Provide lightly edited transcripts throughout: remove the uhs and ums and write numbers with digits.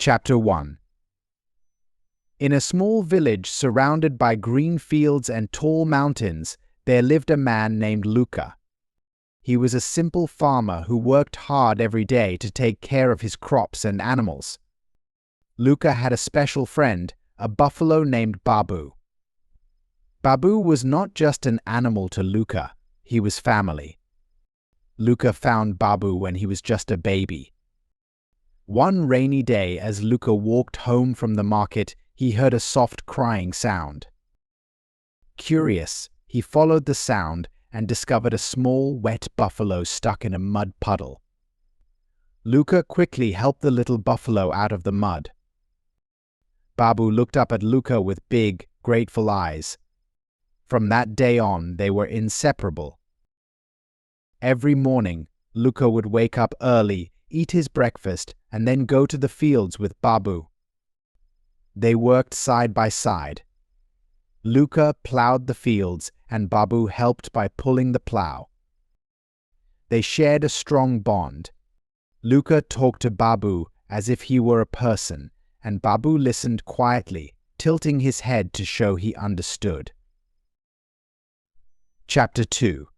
Chapter 1. In a small village surrounded by green fields and tall mountains, there lived a man named Luca. He was a simple farmer who worked hard every day to take care of his crops and animals. Luca had a special friend, a buffalo named Babu. Babu was not just an animal to Luca, he was family. Luca found Babu when he was just a baby. One rainy day, as Luca walked home from the market, he heard a soft crying sound. Curious, he followed the sound and discovered a small, wet buffalo stuck in a mud puddle. Luca quickly helped the little buffalo out of the mud. Babu looked up at Luca with big, grateful eyes. From that day on, they were inseparable. Every morning, Luca would wake up early, eat his breakfast, and then go to the fields with Babu. They worked side by side. Luca plowed the fields and Babu helped by pulling the plow. They shared a strong bond. Luca talked to Babu as if he were a person, and Babu listened quietly, tilting his head to show he understood. Chapter 2.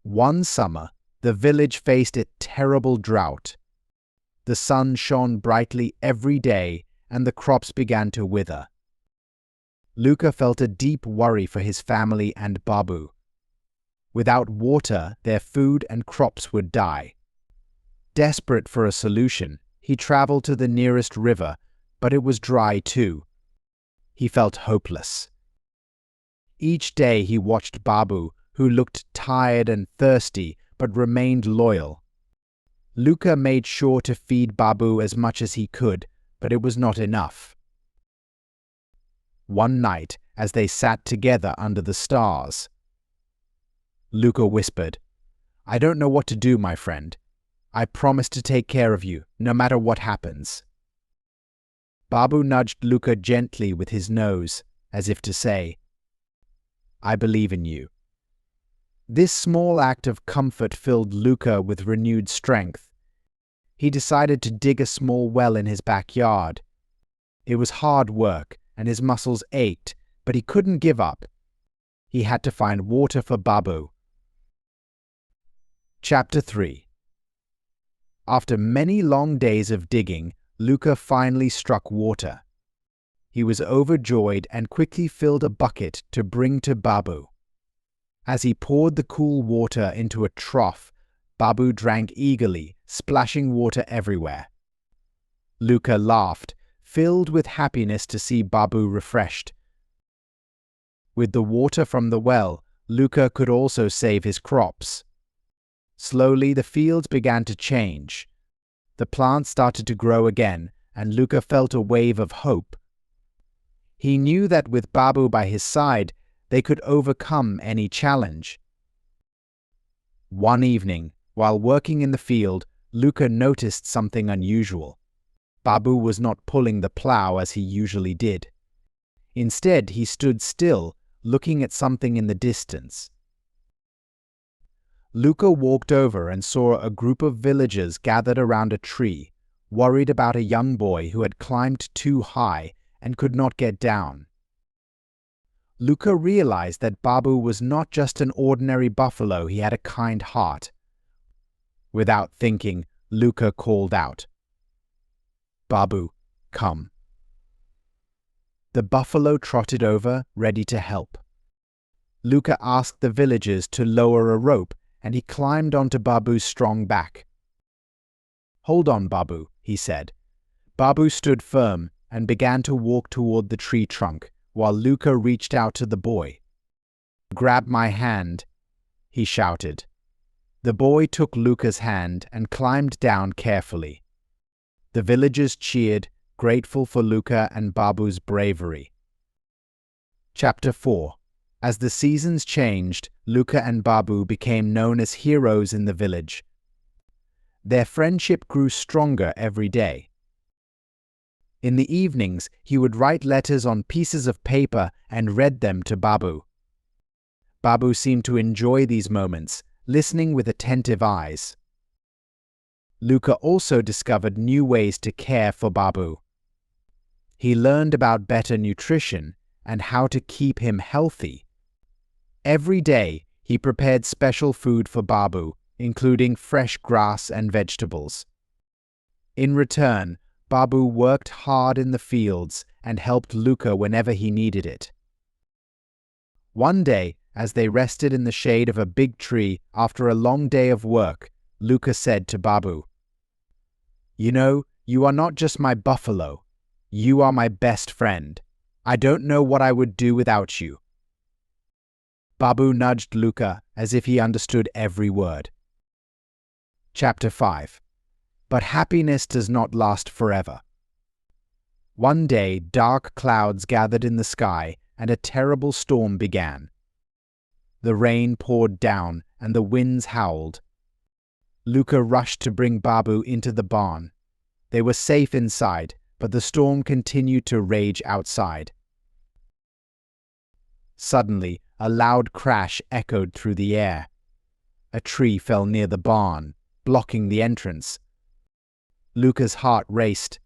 One summer, the village faced a terrible drought. The sun shone brightly every day, and the crops began to wither. Luca felt a deep worry for his family and Babu. Without water, their food and crops would die. Desperate for a solution, he traveled to the nearest river, but it was dry too. He felt hopeless. Each day he watched Babu, who looked tired and thirsty but remained loyal. Luca made sure to feed Babu as much as he could, but it was not enough. One night, as they sat together under the stars, Luca whispered, "I don't know what to do, my friend. I promise to take care of you, no matter what happens." Babu nudged Luca gently with his nose, as if to say, "I believe in you." This small act of comfort filled Luca with renewed strength. He decided to dig a small well in his backyard. It was hard work, and his muscles ached, but he couldn't give up. He had to find water for Babu. Chapter 3. After many long days of digging, Luca finally struck water. He was overjoyed and quickly filled a bucket to bring to Babu. As he poured the cool water into a trough, Babu drank eagerly, splashing water everywhere. Luca laughed, filled with happiness to see Babu refreshed. With the water from the well, Luca could also save his crops. Slowly, the fields began to change. The plants started to grow again, and Luca felt a wave of hope. He knew that with Babu by his side, they could overcome any challenge. One evening, while working in the field, Luca noticed something unusual. Babu was not pulling the plow as he usually did. Instead, he stood still, looking at something in the distance. Luca walked over and saw a group of villagers gathered around a tree, worried about a young boy who had climbed too high and could not get down. Luca realized that Babu was not just an ordinary buffalo, he had a kind heart. Without thinking, Luca called out, "Babu, come." The buffalo trotted over, ready to help. Luca asked the villagers to lower a rope, and he climbed onto Babu's strong back. "Hold on, Babu," he said. Babu stood firm and began to walk toward the tree trunk, while Luca reached out to the boy. "Grab my hand," he shouted. The boy took Luca's hand and climbed down carefully. The villagers cheered, grateful for Luca and Babu's bravery. Chapter 4. As the seasons changed, Luca and Babu became known as heroes in the village. Their friendship grew stronger every day. In the evenings, he would write letters on pieces of paper and read them to Babu. Babu seemed to enjoy these moments, listening with attentive eyes. Luca also discovered new ways to care for Babu. He learned about better nutrition and how to keep him healthy. Every day, he prepared special food for Babu, including fresh grass and vegetables. In return, Babu worked hard in the fields and helped Luca whenever he needed it. One day, as they rested in the shade of a big tree after a long day of work, Luca said to Babu, "You know, you are not just my buffalo. You are my best friend. I don't know what I would do without you." Babu nudged Luca as if he understood every word. Chapter 5. But happiness does not last forever. One day, dark clouds gathered in the sky and a terrible storm began. The rain poured down and the winds howled. Luca rushed to bring Babu into the barn. They were safe inside, but the storm continued to rage outside. Suddenly, a loud crash echoed through the air. A tree fell near the barn, blocking the entrance. Luca's heart raced.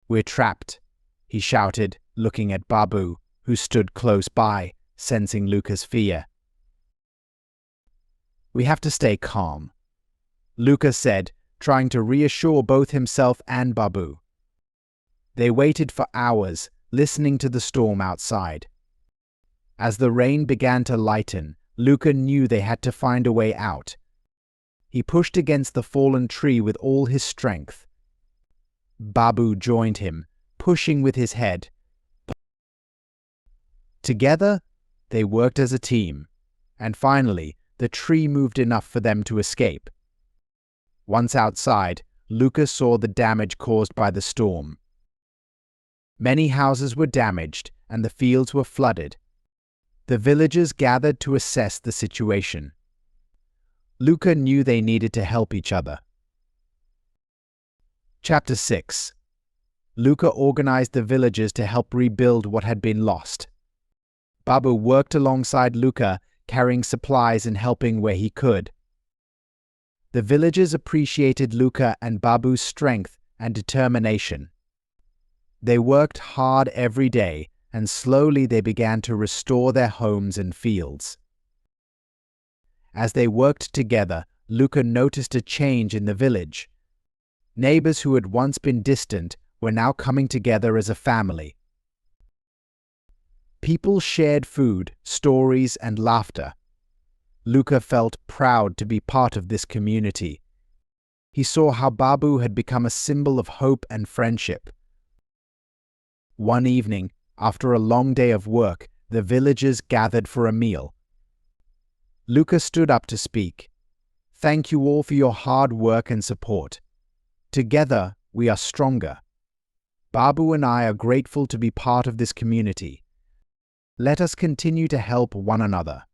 "We're trapped," he shouted, looking at Babu, who stood close by, sensing Luca's fear. "We have to stay calm," Luca said, trying to reassure both himself and Babu. They waited for hours, listening to the storm outside. As the rain began to lighten, Luca knew they had to find a way out. He pushed against the fallen tree with all his strength. Babu joined him, pushing with his head. Together, they worked as a team, and finally, the tree moved enough for them to escape. Once outside, Luca saw the damage caused by the storm. Many houses were damaged, and the fields were flooded. The villagers gathered to assess the situation. Luca knew they needed to help each other. Chapter 6. Luca organized the villagers to help rebuild what had been lost. Babu worked alongside Luca, carrying supplies and helping where he could. The villagers appreciated Luca and Babu's strength and determination. They worked hard every day, and slowly they began to restore their homes and fields. As they worked together, Luca noticed a change in the village. Neighbors who had once been distant were now coming together as a family. People shared food, stories, and laughter. Luca felt proud to be part of this community. He saw how Babu had become a symbol of hope and friendship. One evening, after a long day of work, the villagers gathered for a meal. Luca stood up to speak. "Thank you all for your hard work and support. Together, we are stronger. Babu and I are grateful to be part of this community. Let us continue to help one another."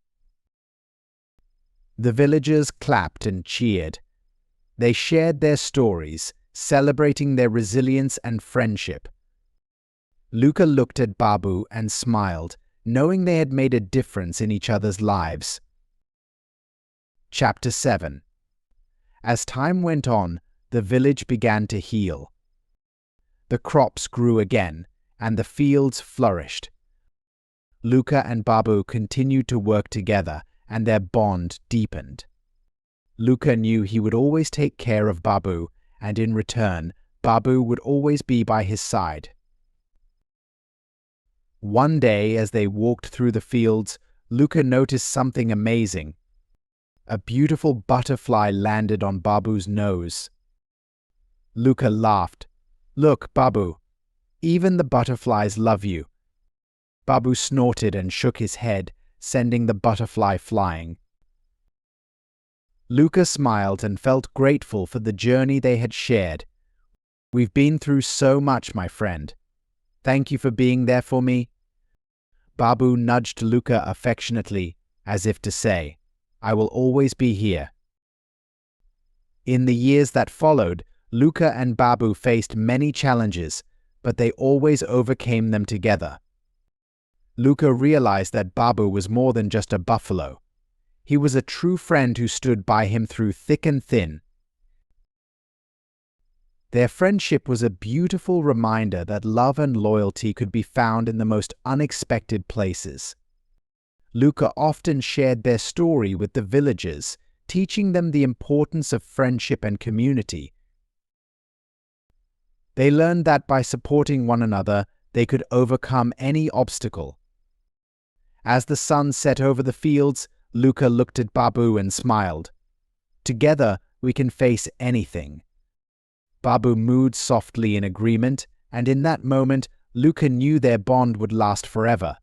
The villagers clapped and cheered. They shared their stories, celebrating their resilience and friendship. Luca looked at Babu and smiled, knowing they had made a difference in each other's lives. Chapter 7. As time went on, the village began to heal. The crops grew again, and the fields flourished. Luca and Babu continued to work together, and their bond deepened. Luca knew he would always take care of Babu, and in return, Babu would always be by his side. One day, as they walked through the fields, Luca noticed something amazing. A beautiful butterfly landed on Babu's nose. Luca laughed. "Look, Babu, even the butterflies love you." Babu snorted and shook his head, sending the butterfly flying. Luca smiled and felt grateful for the journey they had shared. "We've been through so much, my friend. Thank you for being there for me." Babu nudged Luca affectionately, as if to say, "I will always be here." In the years that followed, Luca and Babu faced many challenges, but they always overcame them together. Luca realized that Babu was more than just a buffalo. He was a true friend who stood by him through thick and thin. Their friendship was a beautiful reminder that love and loyalty could be found in the most unexpected places. Luca often shared their story with the villagers, teaching them the importance of friendship and community. They learned that by supporting one another, they could overcome any obstacle. As the sun set over the fields, Luca looked at Babu and smiled. "Together, we can face anything." Babu mooed softly in agreement, and in that moment, Luca knew their bond would last forever.